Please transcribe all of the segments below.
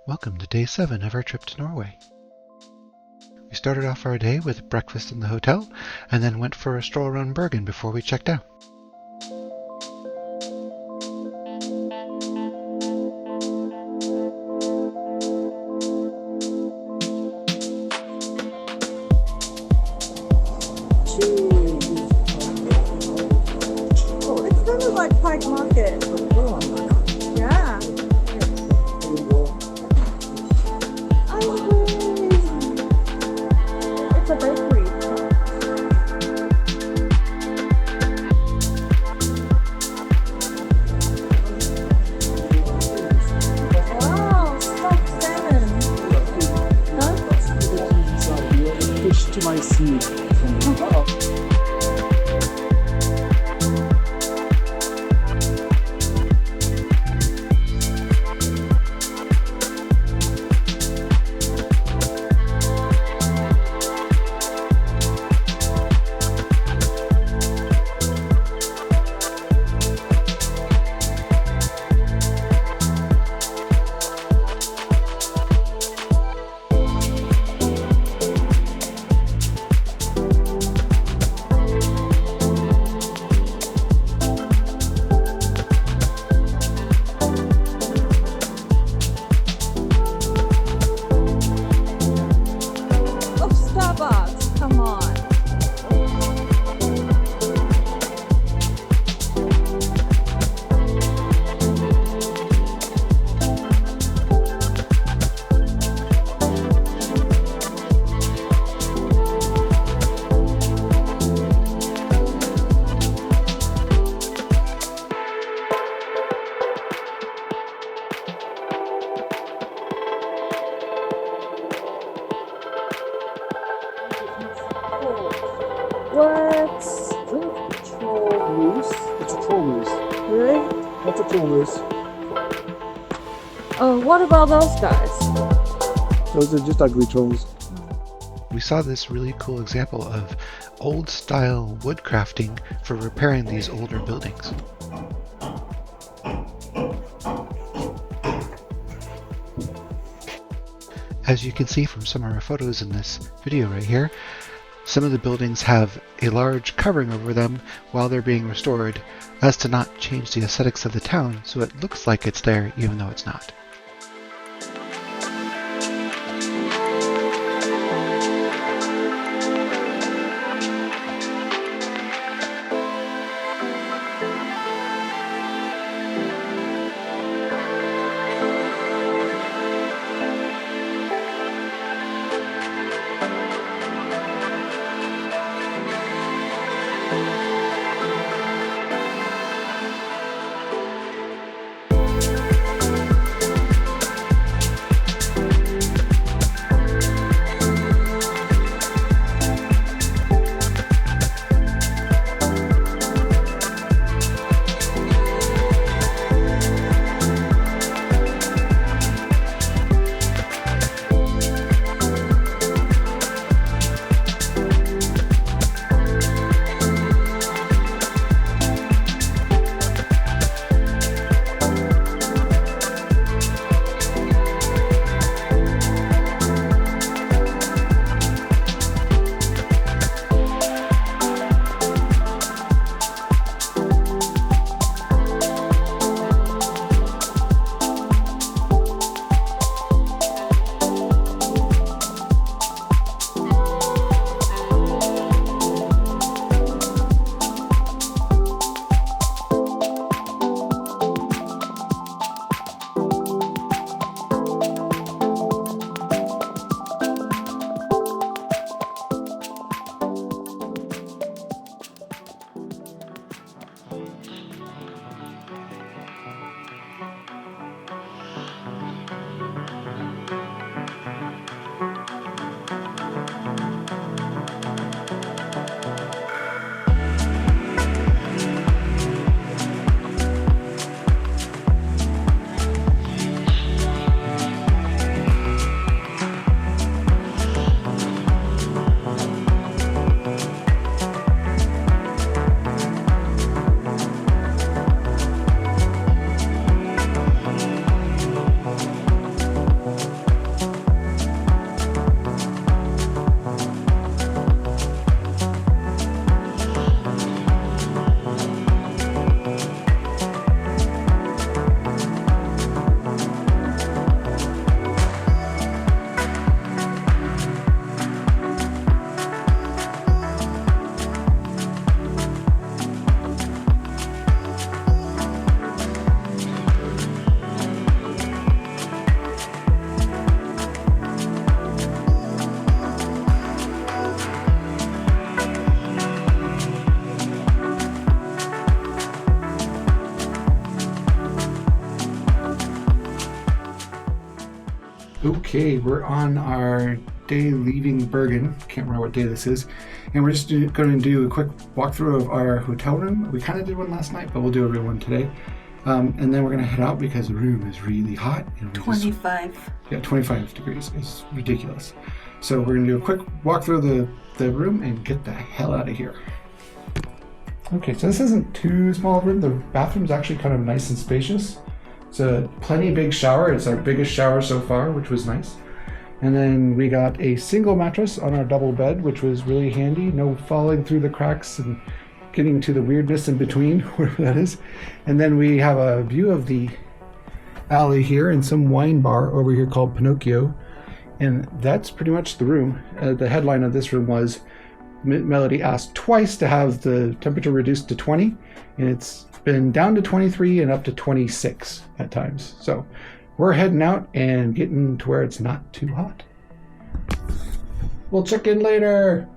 Welcome to day 7 of our trip to Norway. We started off our day with breakfast in the hotel and then went for a stroll around Bergen before we checked out. Oh, it's kind of like Pike Market. Yeah. It's a bakery. Wow, stuffed salmon. Huh? Fish to my sea. Oh, Starbucks. Come on. What? Troll moose. It's a troll moose. Really? That's a troll moose. Oh, what about those guys? Those are just ugly trolls. We saw this really cool example of old-style woodcrafting for repairing these older buildings. As you can see from some of our photos in this video right here, some of the buildings have a large covering over them while they're being restored, as to not change the aesthetics of the town so it looks like it's there even though it's not. Okay, we're on our day leaving Bergen. Can't remember what day this is. And we're just going to do a quick walkthrough of our hotel room. We kind of did one last night, but we'll do a real one today. And then we're going to head out because the room is really hot. And 25. 25 degrees. It's ridiculous. So we're going to do a quick walkthrough of the room and get the hell out of here. Okay, so this isn't too small a room. The bathroom's actually kind of nice and spacious. It's a plenty big shower. It's our biggest shower so far, which was nice. And then we got a single mattress on our double bed, which was really handy. No falling through the cracks and getting to the weirdness in between, wherever that is. And then we have a view of the alley here and some wine bar over here called Pinocchio. And that's pretty much the room. The headline of this room was Melody asked twice to have the temperature reduced to 20, and it's been down to 23 and up to 26 at times. So we're heading out and getting to where it's not too hot. We'll check in later.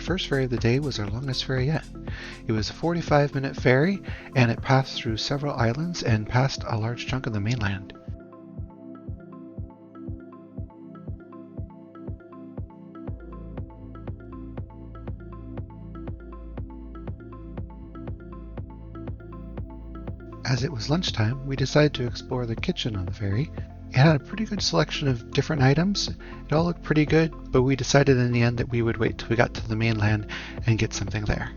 First ferry of the day was our longest ferry yet. It was a 45-minute ferry, and it passed through several islands and passed a large chunk of the mainland. As it was lunchtime, we decided to explore the kitchen on the ferry. It had a pretty good selection of different items. It all looked pretty good, but we decided in the end that we would wait till we got to the mainland and get something there.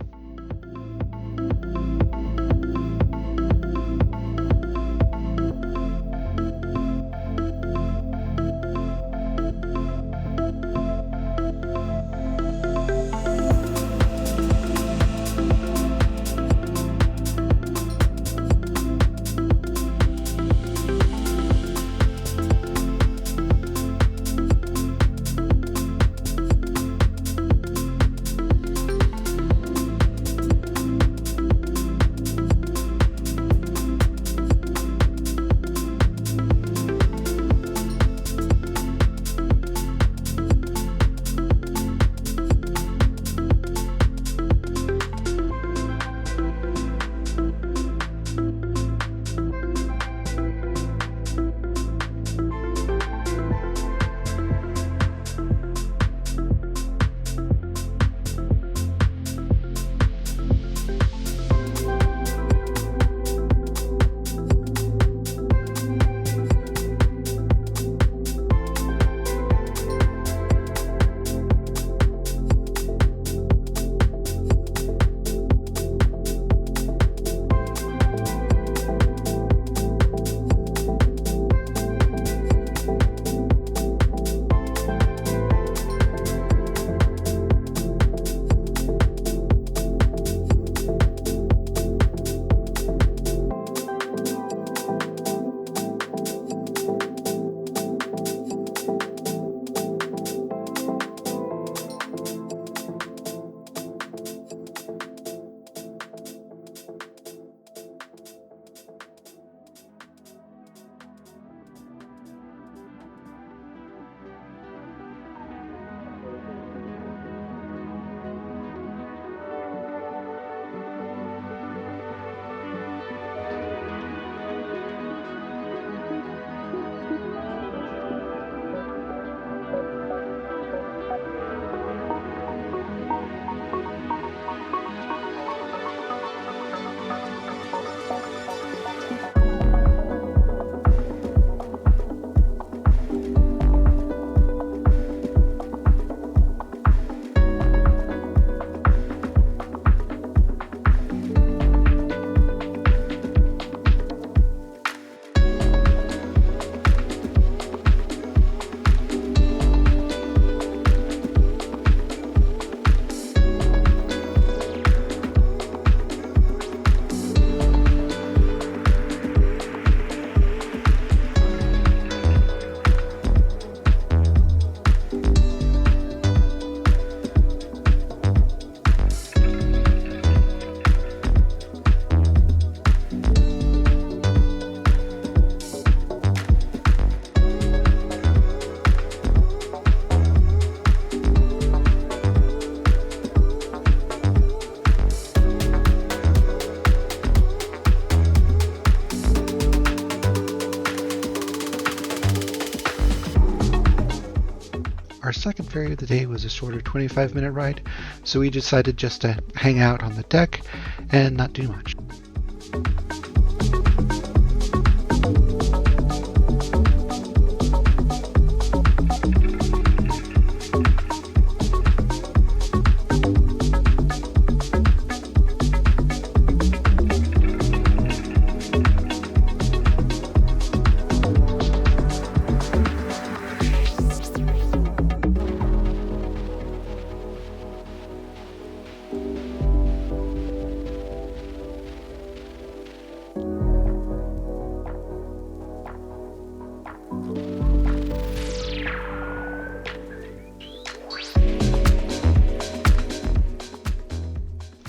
Our second ferry of the day was a shorter 25-minute ride, so we decided just to hang out on the deck and not do much.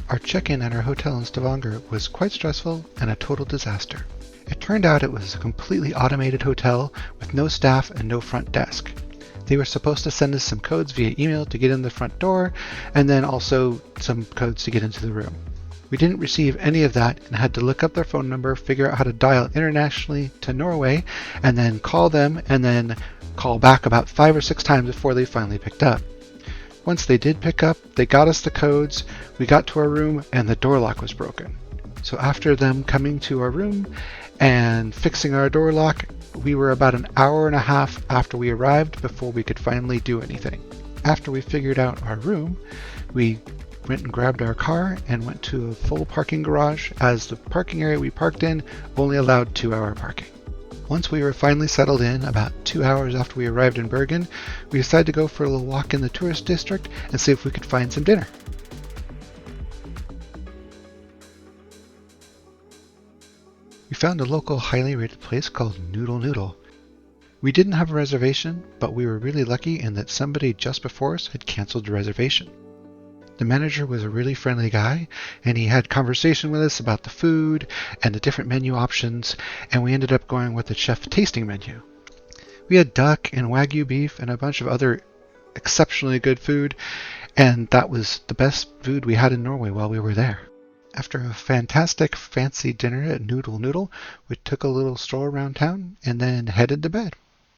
Our check-in at our hotel in Stavanger was quite stressful and a total disaster. It turned out it was a completely automated hotel with no staff and no front desk. They were supposed to send us some codes via email to get in the front door, and then also some codes to get into the room. We didn't receive any of that and had to look up their phone number, figure out how to dial internationally to Norway, and then call them, and then call back about 5 or 6 times before they finally picked up. Once they did pick up, they got us the codes, we got to our room, and the door lock was broken. So after them coming to our room and fixing our door lock, we were about an hour and a half after we arrived before we could finally do anything. After we figured out our room, we went and grabbed our car and went to a full parking garage, as the parking area we parked in only allowed 2-hour parking. Once we were finally settled in, about 2 hours after we arrived in Bergen, we decided to go for a little walk in the tourist district and see if we could find some dinner. We found a local highly rated place called Noodle. We didn't have a reservation, but we were really lucky in that somebody just before us had canceled the reservation. The manager was a really friendly guy, and he had conversation with us about the food and the different menu options, and we ended up going with the chef tasting menu. We had duck and Wagyu beef and a bunch of other exceptionally good food, and that was the best food we had in Norway while we were there. After a fantastic fancy dinner at Noodle, we took a little stroll around town and then headed to bed.